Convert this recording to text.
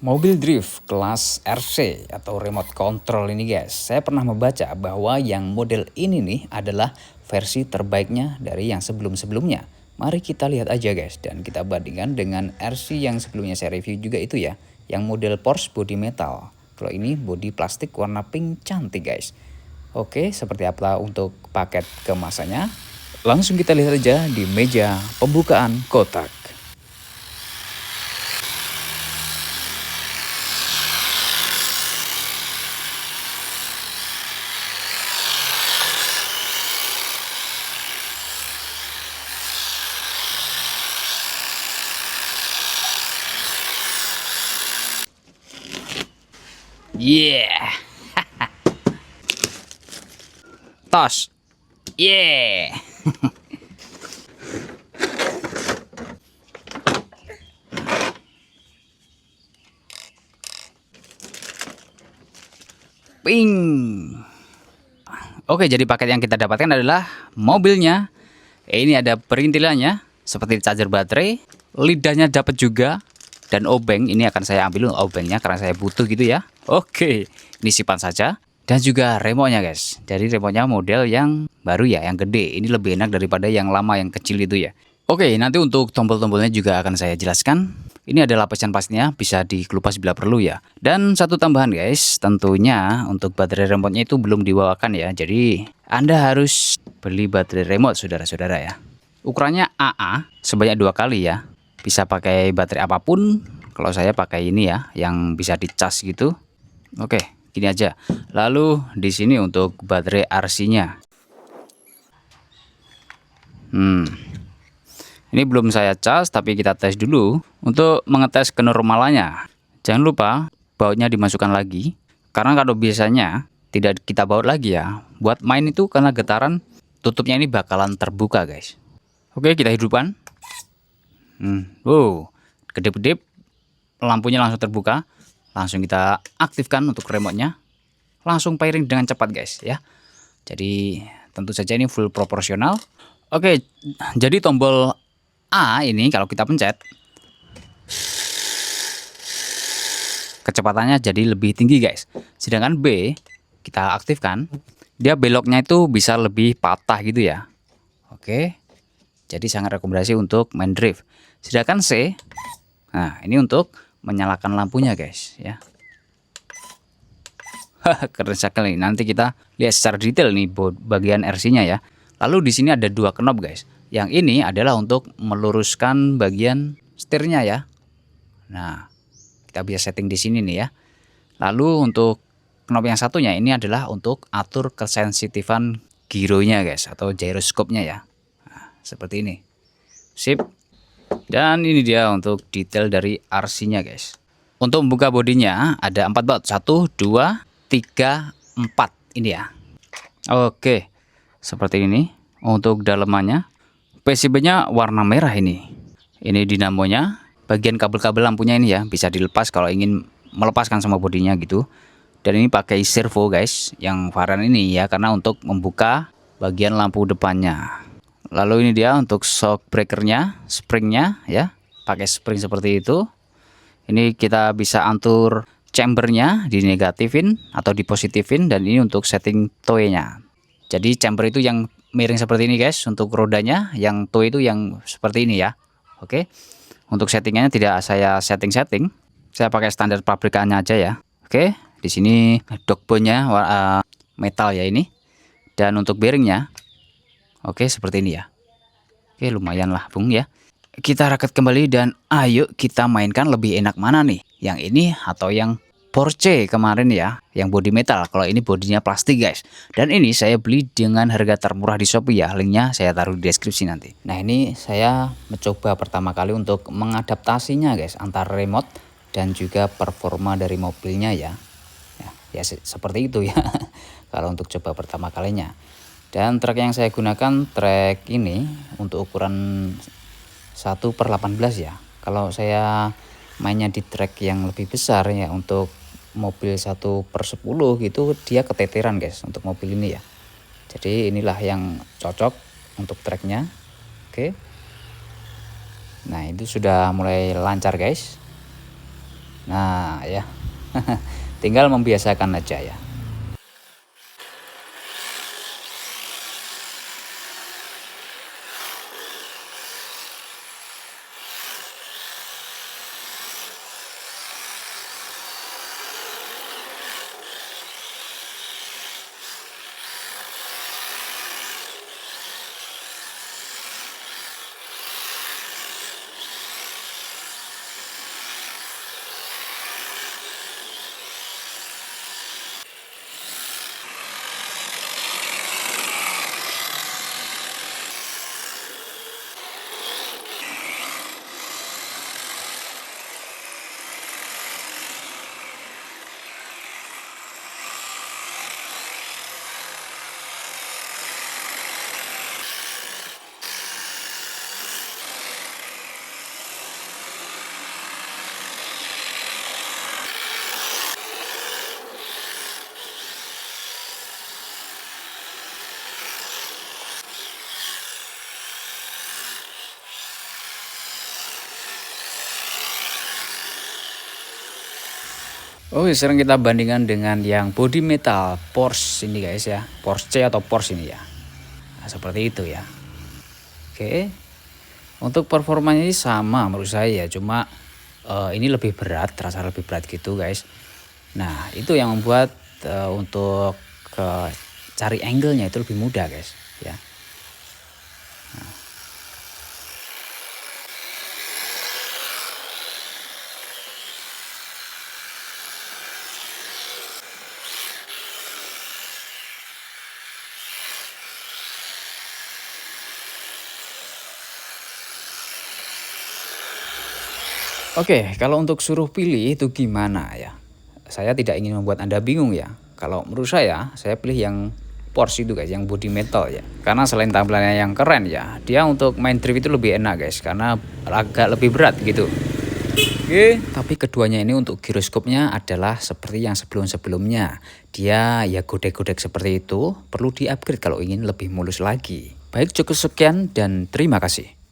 Mobil drift kelas RC atau remote control ini guys, saya pernah membaca bahwa yang model ini nih adalah versi terbaiknya dari yang sebelum-sebelumnya. Mari kita lihat aja guys, dan kita bandingkan dengan RC yang sebelumnya saya review juga itu ya, yang model Porsche body metal. Kalau ini body plastik warna pink cantik guys. Oke, seperti apa untuk paket kemasannya? Langsung kita lihat aja di meja pembukaan kotak. Yeah. Tos. Yeah. Ping. Oke, jadi paket yang kita dapatkan adalah mobilnya. Ini ada perintilannya seperti charger baterai, lidahnya dapat juga, dan obeng. Ini akan saya ambil obengnya karena saya butuh gitu ya. Oke, ini simpan saja. Dan juga remote-nya guys. Jadi remote-nya model yang baru ya, yang gede. Ini lebih enak daripada yang lama, yang kecil itu ya. Oke, nanti untuk tombol-tombolnya juga akan saya jelaskan. Ini ada lapisan pastinya, bisa dikelupas bila perlu ya. Dan satu tambahan guys, tentunya untuk baterai remote-nya itu belum dibawakan ya. Jadi Anda harus beli baterai remote saudara-saudara ya. Ukurannya AA, sebanyak 2 kali ya. Bisa pakai baterai apapun. Kalau saya pakai ini ya, yang bisa dicas gitu. Oke, gini aja. Lalu di sini untuk baterai RC-nya. Ini belum saya cas, tapi kita tes dulu untuk mengetes kenormalannya. Jangan lupa bautnya dimasukkan lagi, karena kalau biasanya tidak kita baut lagi ya, buat main itu karena getaran tutupnya ini bakalan terbuka guys. Oke, kita hidupkan. Wow, kedip-kedip, lampunya langsung terbuka. Langsung kita aktifkan untuk remote-nya. Langsung firing dengan cepat guys ya. Jadi tentu saja ini full proporsional. Oke, jadi tombol A ini kalau kita pencet, kecepatannya jadi lebih tinggi guys. Sedangkan B kita aktifkan, dia beloknya itu bisa lebih patah gitu ya. Oke, jadi sangat rekomendasi untuk main drift. Sedangkan C, nah ini untuk menyalakan lampunya guys ya. Keren sekali. Nanti kita lihat secara detail nih bagian RC-nya ya. Lalu di sini ada 2 knob guys. Yang ini adalah untuk meluruskan bagian setirnya ya. Nah, kita bisa setting di sini nih ya. Lalu untuk knob yang satunya ini adalah untuk atur kesensitifan gironya guys, atau gyroscope-nya ya. Nah, seperti ini. Sip. Dan ini dia untuk detail dari RC-nya guys. Untuk membuka bodinya ada 4 baut. 1, 2, 3, 4. Ini ya. Oke. Seperti ini. Untuk dalemannya, PCB-nya warna merah ini. Ini dinamonya. Bagian kabel-kabel lampunya ini ya, bisa dilepas kalau ingin melepaskan semua bodinya gitu. Dan ini pakai servo guys, yang varian ini ya, karena untuk membuka bagian lampu depannya. Lalu ini dia untuk shock breakernya, springnya ya, pakai spring seperti itu. Ini kita bisa atur chambernya di negatifin atau dipositifin, dan ini untuk setting toe-nya. Jadi chamber itu yang miring seperti ini guys untuk rodanya, yang toe itu yang seperti ini ya. Oke. Untuk settingannya tidak saya setting. Saya pakai standar pabrikannya aja ya. Oke, di sini dogbonya metal ya ini. Dan untuk bearingnya, oke seperti ini ya. Oke, lumayan lah Bung ya. Kita rakit kembali dan ayo kita mainkan lebih enak mana nih, yang ini atau yang Porsche kemarin ya, yang body metal. Kalau ini bodinya plastik guys. Dan ini saya beli dengan harga termurah di Shopee ya. Linknya saya taruh di deskripsi nanti. Nah, ini saya mencoba pertama kali untuk mengadaptasinya guys, antara remote dan juga performa dari mobilnya ya. Ya seperti itu ya. Kalau untuk coba pertama kalinya. Dan trek yang saya gunakan trek ini untuk ukuran 1/18 ya. Kalau saya mainnya di trek yang lebih besar ya, untuk mobil 1/10 gitu, dia keteteran guys untuk mobil ini ya. Jadi inilah yang cocok untuk treknya. Oke. Nah, itu sudah mulai lancar guys. Nah, sama ya. Tinggal membiasakan aja ya. Oke, sekarang kita bandingkan dengan yang body metal Porsche ini guys ya. Porsche atau Porsche ini ya. Nah, seperti itu ya. Oke. Untuk performanya ini sama menurut saya ya, cuma ini lebih berat, terasa lebih berat gitu guys. Nah, itu yang membuat untuk cari angle-nya itu lebih mudah guys ya. Oke, kalau untuk suruh pilih itu gimana ya? Saya tidak ingin membuat Anda bingung ya. Kalau menurut saya pilih yang Porsche itu guys, yang body metal ya. Karena selain tampilannya yang keren ya, dia untuk main drift itu lebih enak guys, karena agak lebih berat gitu. Oke, tapi keduanya ini untuk giroskopnya adalah seperti yang sebelum-sebelumnya. Dia ya godek-godek seperti itu, perlu di-upgrade kalau ingin lebih mulus lagi. Baik, cukup sekian dan terima kasih.